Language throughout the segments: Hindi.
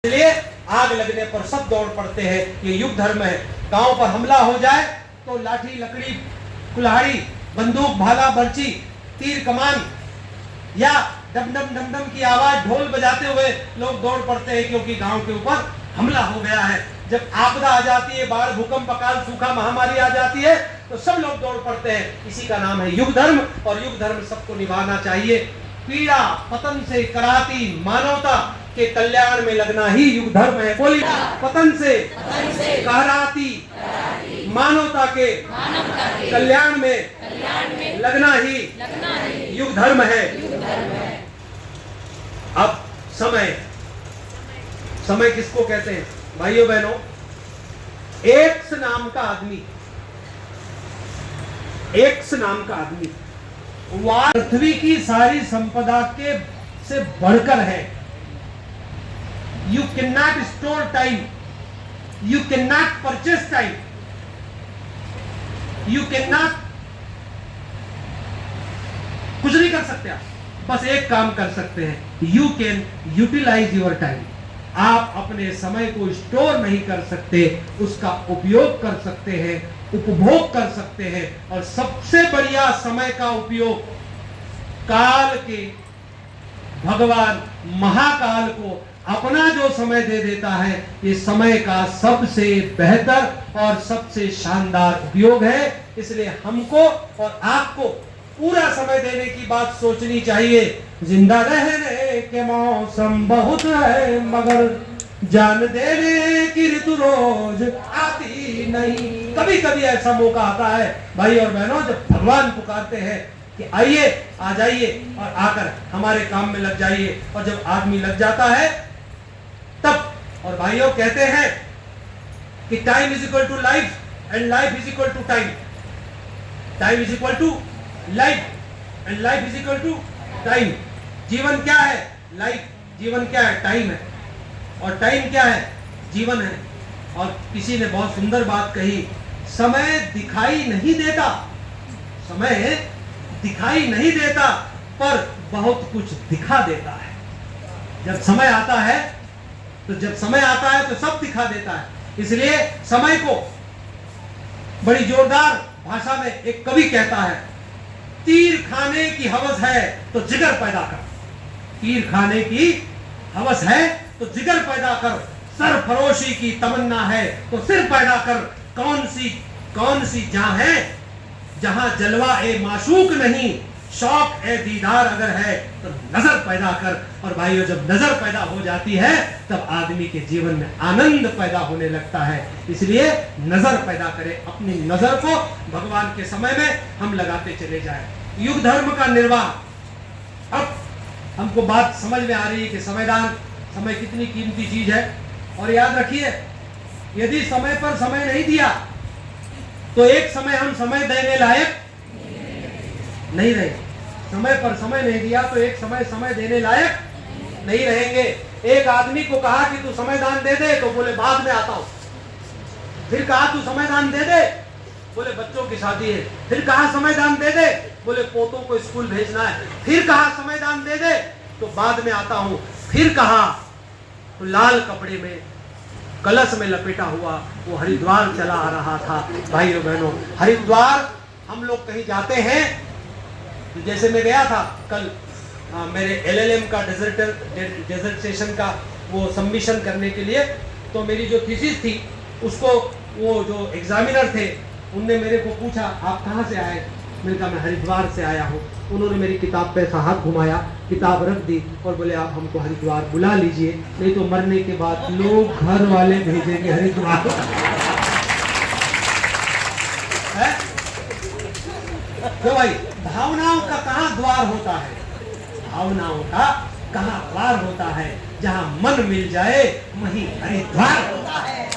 इसलिए आग लगने पर सब दौड़ पड़ते हैं। ये युग धर्म है। गांव पर हमला हो जाए तो लाठी लकड़ी कुल्हाड़ी बंदूक भाला बर्ची तीर कमान या डमडम डमडम की आवाज ढोल बजाते हुए लोग दौड़ पड़ते हैं, क्योंकि गांव के ऊपर हमला हो गया है। जब आपदा आ जाती है, बाढ़ भूकंप अकाल सूखा महामारी आ जाती है, तो सब लोग दौड़ पड़ते हैं। इसी का नाम है युग धर्म, और युग धर्म सबको निभाना चाहिए। पीड़ा पतन से कराती मानवता के कल्याण में लगना ही युग धर्म है। बोली, पतन से कहराती मानवता के कल्याण में लगना ही युग धर्म है। अब समय किसको कहते हैं भाइयों बहनों? एक्स नाम का आदमी पृथ्वी की सारी संपदा के से बढ़कर है। You can not store time, you can not purchase time, you can not, कुछ नहीं कर सकते आप। बस एक काम कर सकते हैं, you can utilise your time. आप अपने समय को स्टोर नहीं कर सकते, उसका उपयोग कर सकते हैं, उपभोग कर सकते हैं। और सबसे बढ़िया समय का उपयोग काल के भगवान महाकाल को अपना जो समय दे देता है, ये समय का सबसे बेहतर और सबसे शानदार उपयोग है। इसलिए हमको और आपको पूरा समय देने की बात सोचनी चाहिए। जिंदा रहने के मौसम बहुत है, मगर जान देने की ऋतु रोज आती नहीं। कभी कभी ऐसा मौका आता है भाई और बहनों, जब भगवान पुकारते हैं कि आइए, आ जाइए और आकर हमारे काम में लग जाइए। और जब आदमी लग जाता है तब, और भाइयों कहते हैं कि time is equal to life and life is equal to time. Time is equal to life and life is equal to time. जीवन क्या है? लाइफ। जीवन क्या है? टाइम है। और टाइम क्या है? जीवन है। और किसी ने बहुत सुंदर बात कही, समय दिखाई नहीं देता, समय दिखाई नहीं देता, पर बहुत कुछ दिखा देता है। जब समय आता है तो सब दिखा देता है। इसलिए समय को बड़ी जोरदार भाषा में एक कवि कहता है, तीर खाने की हवस है तो जिगर पैदा कर। तीर खाने की हवस है तो जिगर पैदा कर। सरफरोशी की तमन्ना है तो सिर पैदा कर। कौन सी जहां है जहां जलवा ए माशूक नहीं, शौक ए दीदार अगर है तो नजर पैदा कर। और भाइयों, जब नजर पैदा हो जाती है तब आदमी के जीवन में आनंद पैदा होने लगता है। इसलिए नजर पैदा करें। अपनी नजर को भगवान के समय में हम लगाते चले जाएं। युग धर्म का निर्वाह। अब हमको बात समझ में आ रही है कि समय कितनी कीमती चीज है। और याद रखिए, यदि समय पर समय नहीं दिया तो एक समय हम समय देने लायक नहीं रहे। समय पर समय नहीं दिया तो एक समय देने लायक नहीं रहेंगे। एक आदमी को कहा कि तू समय दान दे दे, तो बोले बाद में आता हूं। फिर कहा तू समय दान दे दे, बोले बच्चों की शादी है। फिर कहा समय दान दे दे, बोले पोतों को स्कूल भेजना है। फिर कहा समय दान दे दे, तो बाद में आता हूं। फिर कहा तो लाल कपड़े में कलश में लपेटा हुआ वो हरिद्वार चला आ रहा था। भाइयों बहनों, हरिद्वार हम लोग कहीं जाते हैं, जैसे मैं गया था कल मेरे LLM का डिसर्टेशन का वो सबमिशन करने के लिए, तो मेरी जो थीसिस थी उसको वो जो एग्जामिनर थे उनने मेरे को पूछा, आप कहाँ से आए? मैंने कहा मैं हरिद्वार से आया हूँ। उन्होंने मेरी किताब पे ऐसा हाथ घुमाया, किताब रख दी और बोले आप हमको हरिद्वार बुला लीजिए, नहीं तो मरने के बाद लोग घर वाले भेजेंगे हरिद्वार। तो भाई, भावनाओं का कहाँ द्वार होता है? भावनाओं का कहाँ द्वार होता है? जहाँ मन मिल जाए वहीं हरिद्वार होता है।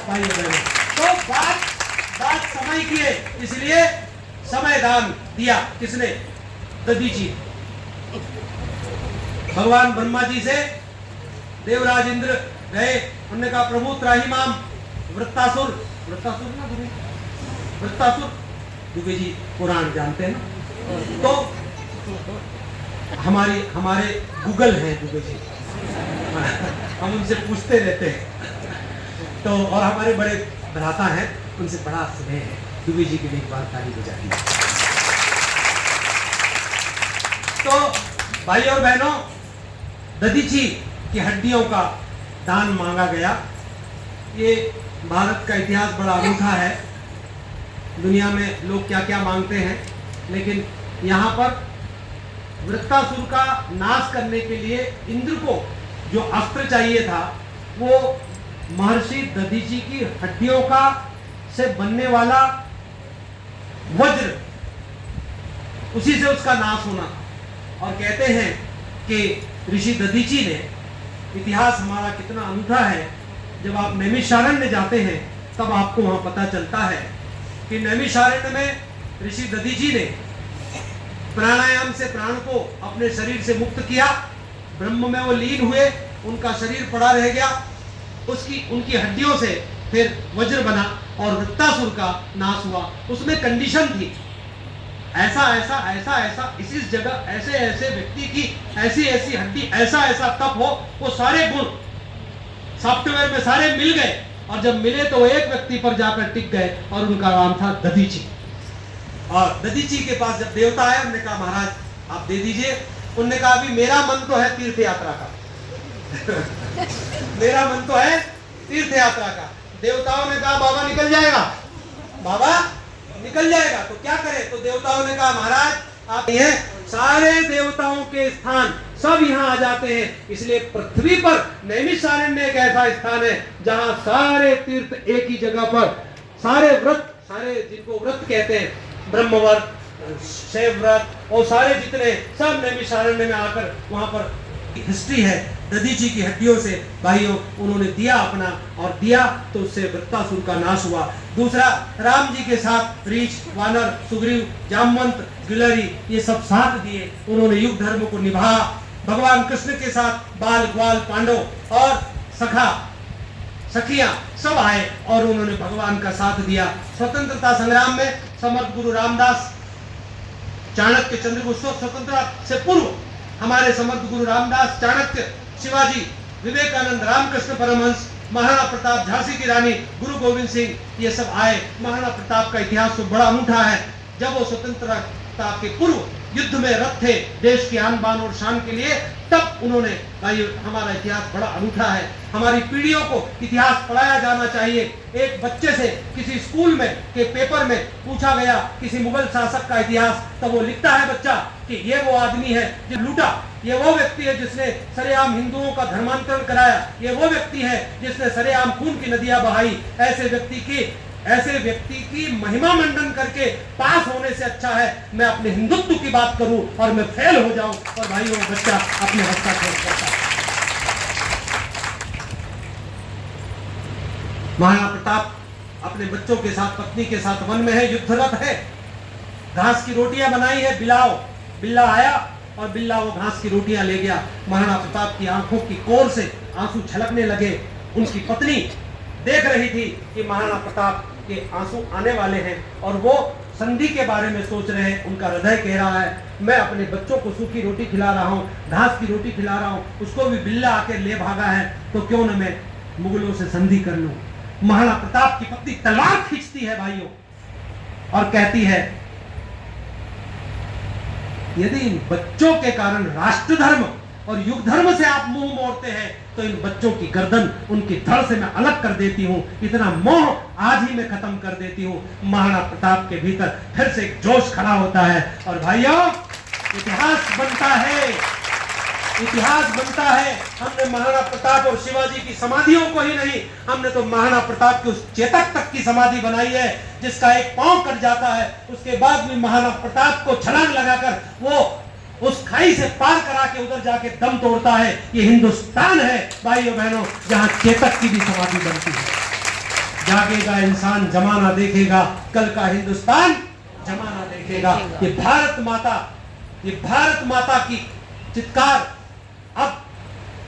तो बात समय की है, इसलिए समय दान दिया। किसने? दधीची। भगवान ब्रह्मा जी से देवराज इंद्र गए, उन्होंने कहा प्रभु त्राहिमाम वृत्तासुर दुबे जी पुराण जानते हैं ना, तो हमारे गूगल हैं दुबे जी। हम उनसे पूछते रहते हैं। तो और हमारे बड़े भ्राता हैं, उनसे बड़ा स्नेह है। दुबे जी के लिए एक बार ताली बजा दी। तो भाई और बहनों, दधीची की हड्डियों का दान मांगा गया। ये भारत का इतिहास बड़ा अनूठा है। दुनिया में लोग क्या क्या मांगते हैं, लेकिन यहाँ पर वृत्तासुर का नाश करने के लिए इंद्र को जो अस्त्र चाहिए था, वो महर्षि दधीची की हड्डियों का से बनने वाला वज्र, उसी से उसका नाश होना। और कहते हैं कि ऋषि दधीची ने, इतिहास हमारा कितना अनूठा है, जब आप नैमिषारण्य जाते हैं तब आपको वहां पता चलता है कि नैमिषारण्य में ऋषि दधीची ने प्राणायाम से प्राण को अपने शरीर से मुक्त किया, ब्रह्म में वो लीन हुए, उनका शरीर पड़ा रह गया, उनकी हड्डियों से फिर वज्र बना और वृत्तासुर का नाश हुआ। उसमें कंडीशन थी, ऐसा ऐसा ऐसा ऐसा इस जगह ऐसे ऐसे व्यक्ति की ऐसी ऐसी हड्डी, ऐसा ऐसा तप हो, वो सारे गुण सॉफ्टवेयर में सारे मिल गए। और जब मिले तो एक व्यक्ति पर जाकर टिक गए और उनका नाम था दधीची। और दधीची के पास जब देवता आए, उन्होंने कहा महाराज आप दे दीजिए। उन्होंने कहा अभी मेरा मन तो है तीर्थ यात्रा का मेरा मन तो है तीर्थ यात्रा का। देवताओं ने कहा बाबा निकल जाएगा, बाबा निकल जाएगा, तो क्या करें? तो देवताओं ने कहा महाराज आप ये सारे देवताओं के स्थान सब यहाँ आ जाते हैं, इसलिए पृथ्वी पर नैमिषारण्य एक ऐसा स्थान है जहाँ सारे तीर्थ एक ही जगह पर, सारे व्रत, सारे जिनको व्रत कहते हैं, ब्रह्म व्रत, शैव व्रत और सारे जितने सब नैमिषारण्य में आकर वहां पर हिस्ट्री है। दधीची की हड्डियों से भाइयों उन्होंने दिया अपना, और दिया तो उससे वृत्तासुर का नाश हुआ। दूसरा, राम जी के साथ रीछ, वानर, सुग्रीव, जामवंत, गिलहरी, ये सब साथ दिए, उन्होंने युग धर्म को निभाया। भगवान कृष्ण के साथ बाल, ग्वाल, पांडव और सखा सखियां सब आए और उन्होंने भगवान का साथ दिया। स्वतंत्रता संग्राम में समर्थ गुरु रामदास, चाणक्य, चंद्रगुप्त, स्वतंत्रता से पूर्व हमारे समर्थ गुरु रामदास, चाणक्य, शिवाजी, विवेकानंद, रामकृष्ण परमहंस, महाराणा प्रताप, झांसी की रानी, गुरु गोविंद सिंह, ये सब आए। महाराणा प्रताप का इतिहास तो बड़ा अनूठा है। जब वो स्वतंत्रता के पूर्व युद्ध में रत थे देश की आन बान और शान के लिए, तब उन्होंने, भाई हमारा इतिहास बड़ा अनूठा है। हमारी पीढ़ियों को इतिहास पढ़ाया जाना चाहिए। एक बच्चे से किसी स्कूल में के पेपर में पूछा गया किसी मुगल शासक का इतिहास, तब वो लिखता है बच्चा कि ये वो आदमी है जो लूटा, ये वो व्यक्ति है जिसने सरेआम हिंदुओं का धर्मांतरण कराया, ये वो व्यक्ति है जिसने सरेआम खून की नदियां बहाई। ऐसे व्यक्ति की महिमा मंडन करके पास होने से अच्छा है मैं अपने हिंदुत्व की बात करूं और मैं फेल हो जाऊं और भाई वो बच्चा अपने हस्ताक्षर करता है। महाराणा प्रताप अपने बच्चों के साथ, पत्नी के साथ वन में है, युद्धरत है, घास की रोटियां बनाई है, बिल्ला आया और बिल्ला वो घास की रोटियां ले गया। महाराणा प्रताप की आंखों की कोर से आंसू छलकने लगे। उनकी पत्नी देख रही थी कि महाराणा प्रताप के आंसू आने वाले हैं और वो संधि के बारे में सोच रहे हैं। उनका हृदय कह रहा है मैं अपने बच्चों को सूखी रोटी खिला रहा हूँ, घास की रोटी खिला रहा हूँ, उसको भी बिल्ला आके ले भागा है, तो क्यों न मैं मुगलों से संधि कर लूं। महाराणा प्रताप की पत्नी तलवार खींचती है भाइयों और कहती है यदि इन बच्चों के कारण राष्ट्र धर्म और युग धर्म से आप मुंह मोड़ते हैं तो इन बच्चों की गर्दन उनकी धड़ से मैं अलग कर देती हूँ, इतना मोह आज ही मैं खत्म कर देती हूँ। महाराणा प्रताप के भीतर फिर से एक जोश खड़ा होता है और भाइयों इतिहास बनता है, इतिहास बनता है। हमने महाराणा प्रताप और शिवाजी की समाधियों को ही नहीं, हमने तो महाराणा प्रताप के उस चेतक तक की समाधि बनाई है जिसका एक पांव कट जाता है, उसके बाद भी महाराणा प्रताप को छलांग लगाकर वो उस खाई से पार करा के उधर जाके दम तोड़ता है। ये हिंदुस्तान है भाइयों बहनों जहां चेतक की भी समाधि बनती है। जागेगा इंसान जमाना देखेगा, कल का हिंदुस्तान जमाना देखेगा। ये भारत माता की चित्कार अब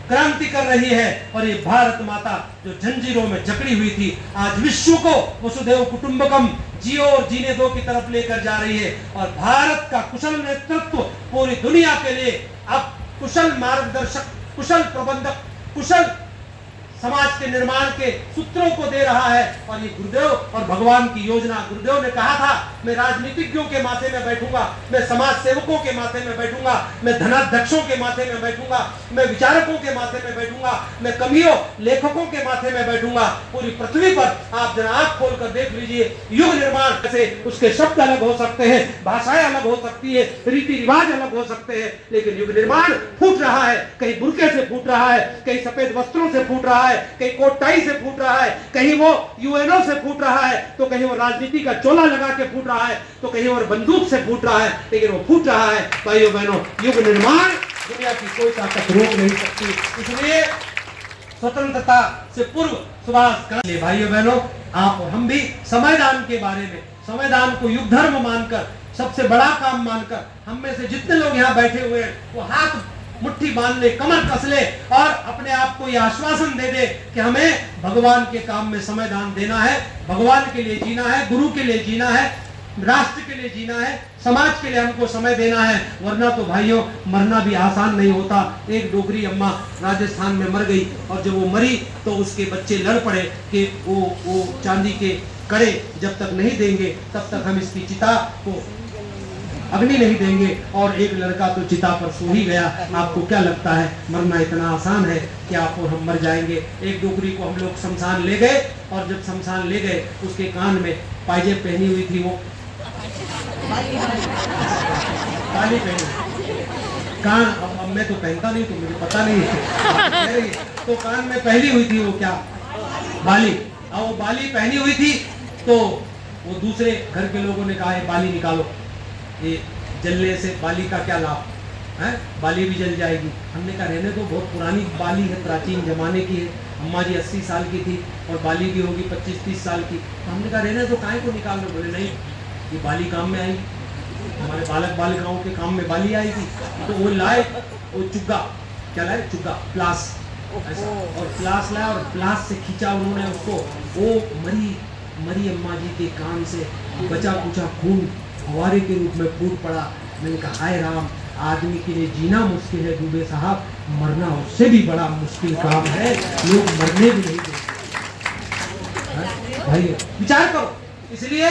क्रांति कर रही है और ये भारत माता जो जंजीरों में जकड़ी हुई थी आज विश्व को वसुधैव कुटुंबकम जियो और जीने दो की तरफ लेकर जा रही है। और भारत का कुशल नेतृत्व पूरी दुनिया के लिए अब कुशल मार्गदर्शक, कुशल प्रबंधक, कुशल समाज के निर्माण के सूत्रों को दे रहा है। और ये गुरुदेव और भगवान की योजना, गुरुदेव ने कहा था मैं राजनीतिज्ञों के माथे में बैठूंगा, मैं समाज सेवकों के माथे में बैठूंगा, मैं धनाध्यक्षों के माथे में बैठूंगा, मैं विचारकों के माथे में बैठूंगा, मैं कवियों लेखकों के माथे में बैठूंगा। पूरी पृथ्वी पर आप जरा आंख खोल कर देख लीजिए, युग निर्माण कैसे उसके शब्द अलग हो सकते हैं, भाषाएं अलग हो सकती है, रीति रिवाज अलग हो सकते हैं, लेकिन युग निर्माण फूट रहा है। कहीं बुर्के से फूट रहा है, कहीं सफेद वस्त्रों से फूट रहा है, कहीं कोट टाई से फूट रहा है, कहीं वो यूएनओ से फूट रहा है, तो कहीं वो राजनीति का चोला लगा के फूट रहा है, तो कहीं और बंदूक से फूट रहा है, लेकिन वो फूट रहा है। भाइयों बहनों, युग निर्माण दुनिया की कोई ताकत रोक नहीं सकती। इसलिए स्वतंत्रता से पूर्व सुभाष गांधी, भाइयों बहनों, आप और हम भी संविधान के बारे में, संविधान को युग धर्म मानकर, सबसे बड़ा काम मानकर, हम में से जितने लोग यहाँ बैठे हुए हैं वो हाथ मुट्ठी बांध ले, कमर कस ले और अपने आप को यह आश्वासन दे दे कि हमें भगवान के काम में संविधान देना है, भगवान के लिए जीना है, गुरु के लिए जीना है, राष्ट्र के लिए जीना है, समाज के लिए हमको समय देना है। वरना तो भाइयों मरना भी आसान नहीं होता। एक डोगरी अम्मा राजस्थान में मर गई और जब वो मरी तो उसके बच्चे लड़ पड़े कि वो चांदी के कड़े जब तक नहीं देंगे तब तक हम इसकी चिता को अग्नि नहीं देंगे, और एक लड़का तो चिता पर सो ही गया। आपको क्या लगता है मरना इतना आसान है कि आप और हम मर जाएंगे? एक डोगरी को हम लोग शमशान ले गए और जब शमशान ले गए उसके कान में पायजेब पहनी हुई थी, वो ताली पहनी, कान अब मैं तो पहनता नहीं तो मुझे पता नहीं है तो कान में पहनी हुई थी वो क्या बाली, और वो बाली पहनी हुई थी तो वो दूसरे घर के लोगों ने कहा बाली निकालो, ये जलने से बाली का क्या लाभ है, बाली भी जल जाएगी। हमने कहा रहने तो बहुत पुरानी बाली है, प्राचीन जमाने की है, अम्मा जी 80 साल की थी और बाली भी होगी 25-30 साल की। तो हमने कहा रहने तो काहे को निकाल लो? बोले नहीं, ये बाली काम में आएगी, हमारे बालक बालिकाओं के काम में बाली आएगी। तो वो लाए, वो चुग्गा, क्या लाए? चुग्गा, प्लास, और प्लास लाया और प्लास से खींचा उन्होंने उसको, वो मरी अम्मा जी के कान से बचा कुचा खून फवारे के रूप में फूट पड़ा। मैंने कहा हाय राम, आदमी के लिए जीना मुश्किल है दुबे साहब, मरना उससे भी बड़ा मुश्किल काम है, लोग मरने भी नहीं देते। भाई विचार करो। इसलिए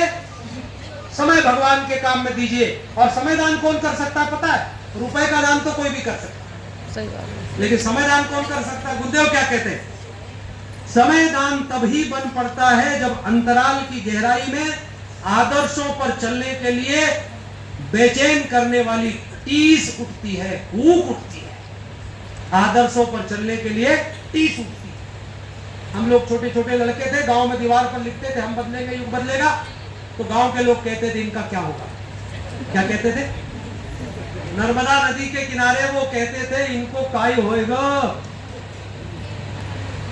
समय भगवान के काम में दीजिए। और समय दान कौन कर सकता है पता है? रुपए का दान तो कोई भी कर सकता, सही बात है, लेकिन समय दान कौन कर सकता है? गुरुदेव क्या कहते हैं? समय दान तभी बन पड़ता है जब अंतराल की गहराई में आदर्शों पर चलने के लिए बेचैन करने वाली टीस उठती है, भूख उठती है। आदर्शों पर चलने के लिए टीस उठती है। हम लोग छोटे छोटे लड़के थे, गांव में दीवार पर लिखते थे हम बदलेंगे युग बदलेगा, तो गांव के लोग कहते थे इनका क्या होगा? क्या कहते थे? नर्मदा नदी के किनारे वो कहते थे इनको काय होएगा,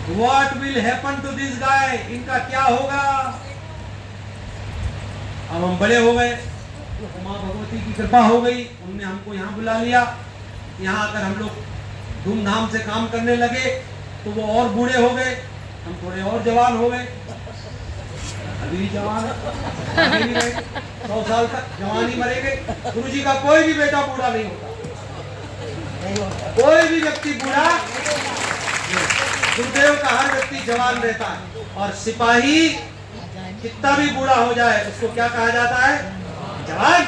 what will happen to this guy, इनका क्या होगा? अब हम बड़े हो गए, माँ भगवती की कृपा हो गई, उनने हमको यहाँ बुला लिया। यहाँ आकर हम लोग धूमधाम से काम करने लगे तो वो और बूढ़े हो गए, हम थोड़े और जवान हो गए। अभी भी जवान है, 100 साल तक जवानी मरेंगे। गुरुजी का कोई भी बेटा बूढ़ा नहीं होता, कोई भी व्यक्ति बूढ़ा, गुरुदेव का हर व्यक्ति जवान रहता है। और सिपाही कितना भी बूढ़ा हो जाए उसको क्या कहा जाता है? जवान,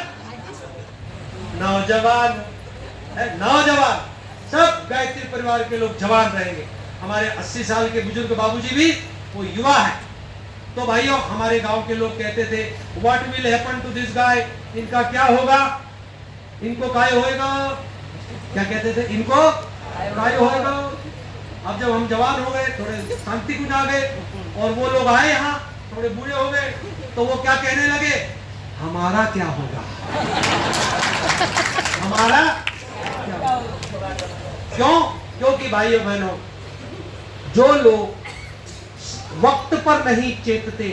नौजवान है, नौजवान। सब गायत्री परिवार के लोग जवान रहेंगे। हमारे 80 साल के बुजुर्ग बाबूजी भी वो युवा है। तो भाइयों हमारे गांव के लोग कहते थे what will happen to this guy, इनका क्या होगा, इनको काय होएगा। क्या कहते थे? इनको काय होएगा। अब जब हम जवान हो गए, थोड़े शांति कुछ आ गए और वो लोग आए यहाँ थोड़े बूढ़े हो गए, तो वो क्या कहने लगे? हमारा क्या होगा, हमारा क्या होगा। क्यों? क्योंकि भाइयों बहनों, जो लोग वक्त पर नहीं चेतते,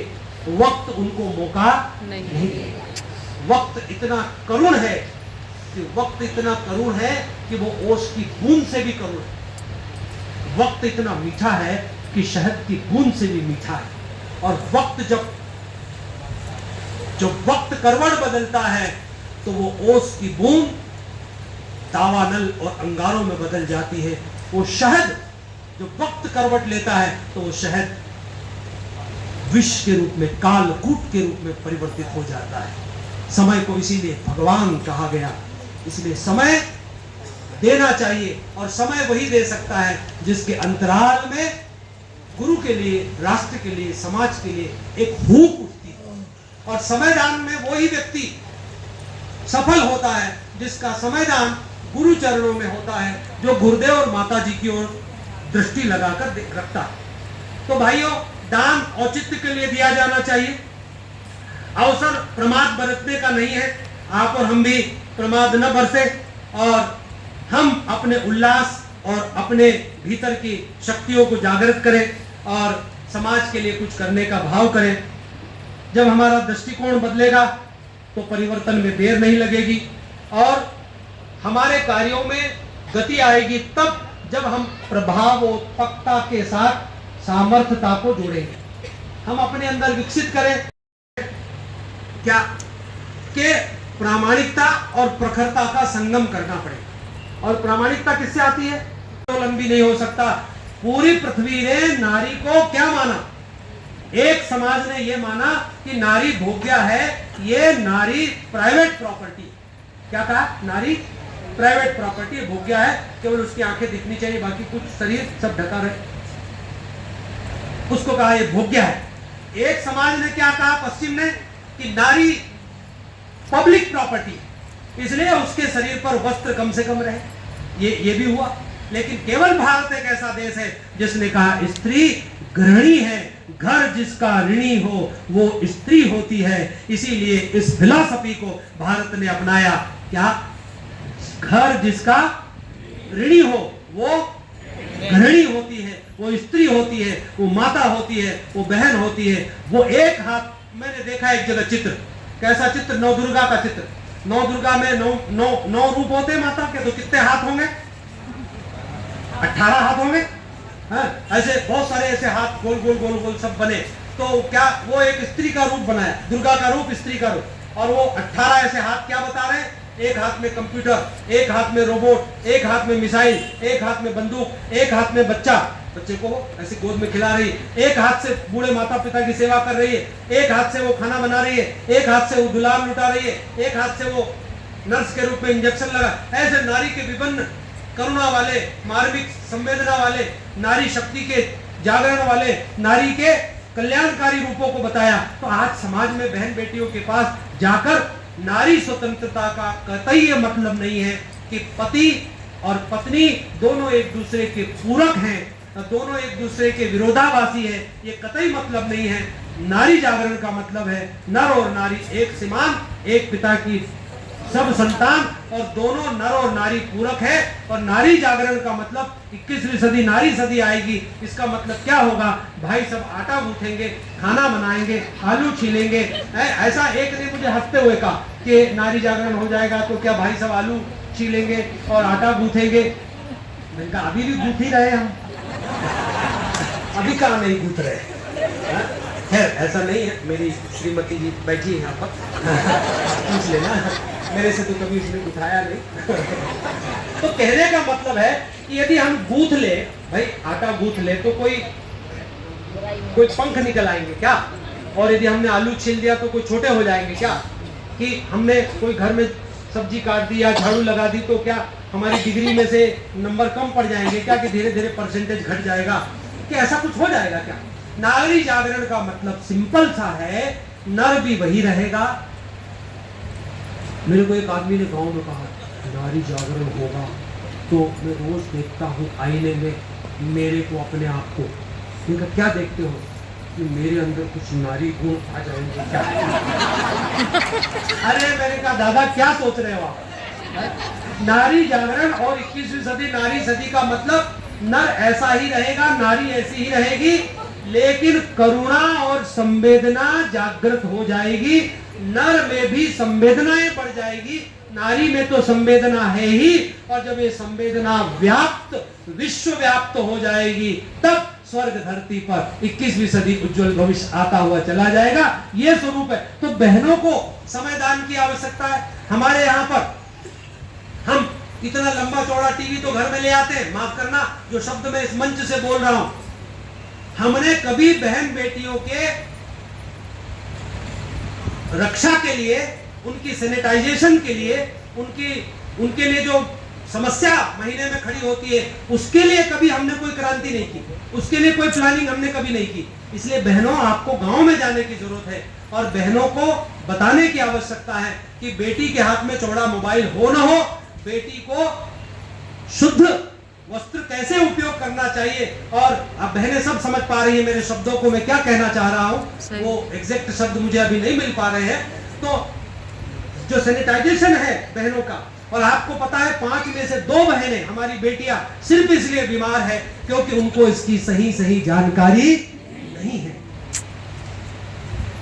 वक्त उनको मौका नहीं देता। वक्त इतना करुण है कि वक्त इतना करुण है कि वो ओस की बूंद से भी करुण है। वक्त इतना मीठा है कि शहद की बूंद से भी मीठा है। और वक्त जब वक्त करवट बदलता है तो वो ओस की बूंद दावानल और अंगारों में बदल जाती है। वो शहद जो वक्त करवट लेता है तो वो शहद विष के रूप में, कालकूट के रूप में परिवर्तित हो जाता है। समय को इसीलिए भगवान कहा गया। इसलिए समय देना चाहिए, और समय वही दे सकता है जिसके अंतराल में गुरु के लिए, राष्ट्र के लिए, समाज के लिए एक भूख उठती है। और समयदान में वही व्यक्ति सफल होता है जिसका समयदान गुरु चरणों में होता है, जो गुरुदेव और माता जी की ओर दृष्टि लगाकर रखता है। तो भाइयों, दान औचित्य के लिए दिया जाना चाहिए। अवसर प्रमाद बरतने का नहीं है। आप और हम भी प्रमाद न बरसे, और हम अपने उल्लास और अपने भीतर की शक्तियों को जागृत करें और समाज के लिए कुछ करने का भाव करें। जब हमारा दृष्टिकोण बदलेगा तो परिवर्तन में देर नहीं लगेगी, और हमारे कार्यों में गति आएगी तब जब हम प्रभावोत्पकता के साथ सामर्थ्यता को जोड़ेंगे। हम अपने अंदर विकसित करें क्या कि प्रामाणिकता और प्रखरता का संगम करना पड़ेगा। और प्रामाणिकता किससे आती है? तो लंबी नहीं हो सकता। पूरी पृथ्वी ने नारी को क्या माना? एक समाज ने यह माना कि नारी भोग्य है, ये नारी प्राइवेट प्रॉपर्टी। क्या कहा? नारी प्राइवेट प्रॉपर्टी, भोग्य है, केवल उसकी आंखें दिखनी चाहिए, बाकी कुछ शरीर सब ढका रहे, उसको कहा ये भोग्य है। एक समाज ने क्या कहा, पश्चिम ने, कि नारी पब्लिक प्रॉपर्टी, इसलिए उसके शरीर पर वस्त्र कम से कम रहे। ये भी हुआ। लेकिन केवल भारत एक ऐसा देश है जिसने कहा स्त्री गृहिणी है, घर जिसका ऋणी हो वो स्त्री होती है। इसीलिए इस फिलॉसफी को भारत ने अपनाया। क्या? घर जिसका ऋणी हो वो गृहिणी होती है, वो स्त्री होती है, वो माता होती है, वो बहन होती है। वो एक हाथ, मैंने देखा एक जगह चित्र, कैसा चित्र? नौ दुर्गा का चित्र। नौ दुर्गा में नौ रूप होते हैं माता के, तो कितने हाथ होंगे? 18 हाथ होंगे। हाँ, ऐसे बहुत सारे ऐसे हाथ गोल गोल गोल गोल सब बने। तो क्या वो एक स्त्री का रूप बनाया, दुर्गा का रूप, स्त्री का रूप। और वो 18 ऐसे हाथ क्या बता रहे हैं? एक हाथ में कंप्यूटर, एक हाथ में रोबोट, एक हाथ में मिसाइल, एक हाथ में बंदूक, एक हाथ में बच्चा, बच्चे को ऐसे गोद में खिला रही है, एक हाथ से बूढ़े माता पिता की सेवा कर रही है, एक हाथ से वो खाना बना रही है, एक हाथ से वो दुलार लुटा रही है, एक हाथ से वो नर्स के रूप में इंजेक्शन लगा। ऐसे नारी के विभिन्न करुणा वाले, मार्मिक संवेदना वाले, नारी शक्ति के जागरण वाले, नारी के कल्याणकारी रूपों को बताया। तो आज समाज में बहन बेटियों के पास जाकर नारी स्वतंत्रता का कतई मतलब नहीं है कि पति और पत्नी दोनों एक दूसरे के पूरक हैं, दोनों एक दूसरे के विरोधाभासी हैं, ये कतई मतलब नहीं है। नारी जागरण का मतलब है नर और नारी एक समान, एक पिता की सब संतान, और दोनों नर और नारी पूरक है। और नारी जागरण का मतलब 21वीं सदी नारी सदी आएगी। इसका मतलब क्या होगा? भाई सब आटा गूंथेंगे, खाना बनाएंगे, आलू छीलेंगे। ऐसा एक ने मुझे हंसते हुए कहा कि नारी जागरण हो जाएगा तो क्या भाई सब आलू छीलेंगे और आटा गूंथेंगे? मैंने कहा अभी भी गूंथ ही रहे हम, अभी कहाँ नहीं गूंथ रहे। खैर ऐसा नहीं है, मेरी श्रीमती जी बैठी है यहाँ पर, पूछ लेना, मेरे से तो कभी उसने उठाया नहीं। तो कहने का मतलब है कि यदि हम गूंथ ले, भाई आटा गूंथ ले तो कोई पंख निकल आएंगे क्या? और यदि हमने आलू छील दिया तो कोई छोटे हो जाएंगे क्या? कि हमने कोई घर में सब्जी काट दी या झाड़ू लगा दी तो क्या हमारी डिग्री में से नंबर कम पड़ जाएंगे क्या? कि धीरे धीरे परसेंटेज घट जाएगा? कि ऐसा कुछ हो जाएगा क्या? नारी जागरण का मतलब सिंपल सा है, नर भी वही रहेगा। मेरे को एक आदमी ने गांव में कहा नारी जागरण होगा तो मैं रोज देखता हूँ आईने में मेरे को, अपने आप को। मैंने कहा क्या देखते हो? कि मेरे अंदर कुछ नारी गुण आ जाएंगे क्या? अरे मैंने कहा दादा क्या सोच रहे हो आप? नारी जागरण और 21वीं सदी नारी सदी का मतलब नर ऐसा ही रहेगा, नारी ऐसी ही रहेगी, लेकिन करुणा और संवेदना जागृत हो जाएगी। नर में भी संवेदनाएं बढ़ जाएगी, नारी में तो संवेदना है ही। और जब ये संवेदना व्याप्त, विश्व व्याप्त हो जाएगी, तब स्वर्ग धरती पर 21वीं सदी उज्जवल भविष्य आता हुआ चला जाएगा। ये स्वरूप है। तो बहनों को समयदान की आवश्यकता है। हमारे यहाँ पर हम इतना लंबा चौड़ा टीवी तो घर में ले आते हैं। माफ करना जो शब्द मैं इस मंच से बोल रहा हूं, हमने कभी बहन बेटियों के रक्षा के लिए, उनकी सैनिटाइजेशन के लिए, उनके लिए जो समस्या महीने में खड़ी होती है, उसके लिए कभी हमने कोई क्रांति नहीं की, उसके लिए कोई प्लानिंग हमने कभी नहीं की। इसलिए बहनों, आपको गांव में जाने की जरूरत है और बहनों को बताने की आवश्यकता है कि बेटी के हाथ में चौड़ा मोबाइल हो ना हो, बेटी को शुद्ध वस्त्र कैसे उपयोग करना चाहिए। और अब बहनें सब समझ पा रही है मेरे शब्दों को, मैं क्या कहना चाह रहा हूं, वो एग्जैक्ट शब्द मुझे अभी नहीं मिल पा रहे हैं। तो जो सैनिटाइजेशन है बहनों का, और आपको पता है 5 में से 2 बहनें हमारी बेटियां सिर्फ इसलिए बीमार है क्योंकि उनको इसकी सही जानकारी नहीं है।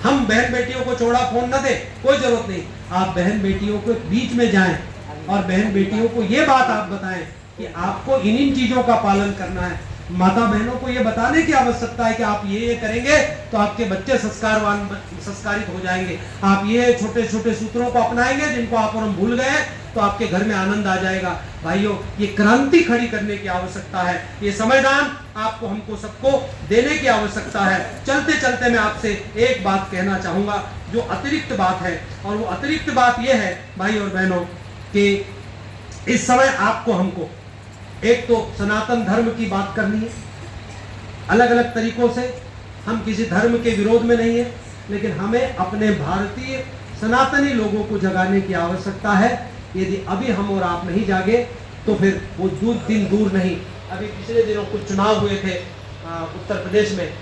हम बहन बेटियों को चौड़ा फोन न दें, कोई जरूरत नहीं। आप बहन बेटियों के बीच में जाएं और बहन बेटियों को ये बात आप बताएं कि आपको इन चीजों का पालन करना है। माता बहनों को ये बताने की आवश्यकता है कि आप ये करेंगे तो आपके बच्चे संस्कारित हो जाएंगे। आप ये छोटे छोटे सूत्रों को अपनाएंगे जिनको आप और हम भूल गए तो आपके घर में आनंद आ जाएगा। भाइयों, ये क्रांति खड़ी करने की आवश्यकता है, ये संविधान आपको हमको सबको देने की आवश्यकता है। चलते चलते मैं आपसे एक बात कहना चाहूंगा जो अतिरिक्त बात है, और वो अतिरिक्त बात ये है भाई और बहनों कि इस समय आपको हमको एक तो सनातन धर्म की बात करनी है अलग अलग तरीकों से। हम किसी धर्म के विरोध में नहीं है, लेकिन हमें अपने भारतीय सनातनी लोगों को जगाने की आवश्यकता है। यदि अभी हम और आप नहीं जागे तो फिर वो दिन दूर नहीं। अभी पिछले दिनों कुछ चुनाव हुए थे उत्तर प्रदेश में।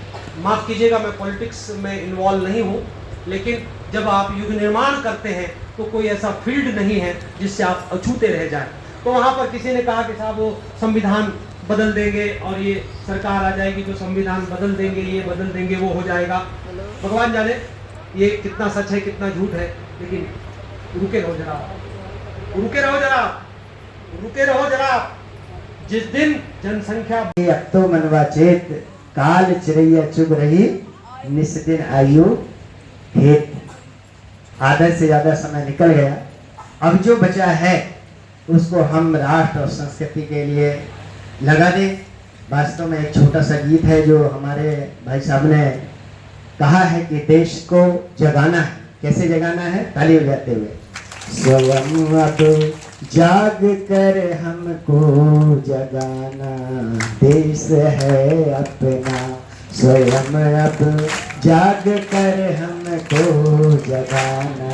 माफ कीजिएगा, मैं पॉलिटिक्स में इन्वॉल्व नहीं हूँ, लेकिन जब आप युग निर्माण करते हैं तो कोई ऐसा फील्ड नहीं है जिससे आप अछूते रह जाएं। तो वहाँ पर किसी ने कहा कि साहब वो संविधान बदल देंगे और ये सरकार आ जाएगी तो संविधान बदल देंगे, ये बदल देंगे, वो हो जाएगा। भगवान जाने ये कितना सच है कितना झूठ है, लेकिन रुके रहो जरा, रुके रहो जरा, रुके रहो जरा। जिस दिन जनसंख्या अब तो मनवा चेत काल चिड़ैया चुग रही निस्दिन आयु हेत। आधा से ज्यादा समय निकल गया, अब जो बचा है उसको हम राष्ट्र और संस्कृति के लिए लगा दें। वास्तव में एक छोटा सा गीत है जो हमारे भाई साहब ने कहा है कि देश को जगाना है। कैसे जगाना है? ताली बजाते हुए। स्वयं अब जाग कर हमको जगाना, देश है अपना। स्वयं अब जाग कर हमको जगाना,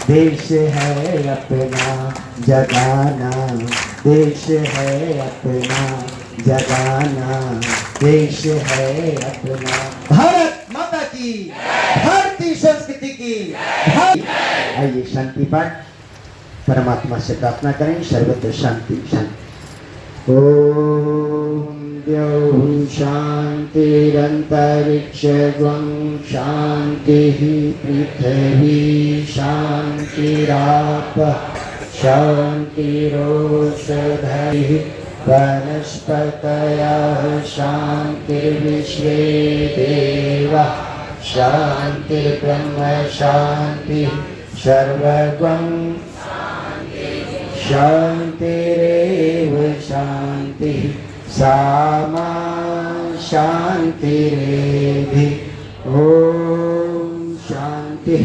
देश है अपना जगाना, देश है अपना जगाना, देश है अपना। भारत माता की, भारतीय संस्कृति की। आइए शांति पाठ परमात्मा से प्रार्थना करें। सर्वत्र शांति शांति। ओम द्यौः शान्तिरन्तरिक्षं शान्तिः पृथिवी शान्तिरापः शान्तिरोषधयः वनस्पतयः शान्तिर्विश्वे देवाः शान्तिर्ब्रह्म शान्तिः सर्वगं शान्तिरेव शान्तिः सामा शान्तिरेधि। ओम शांति।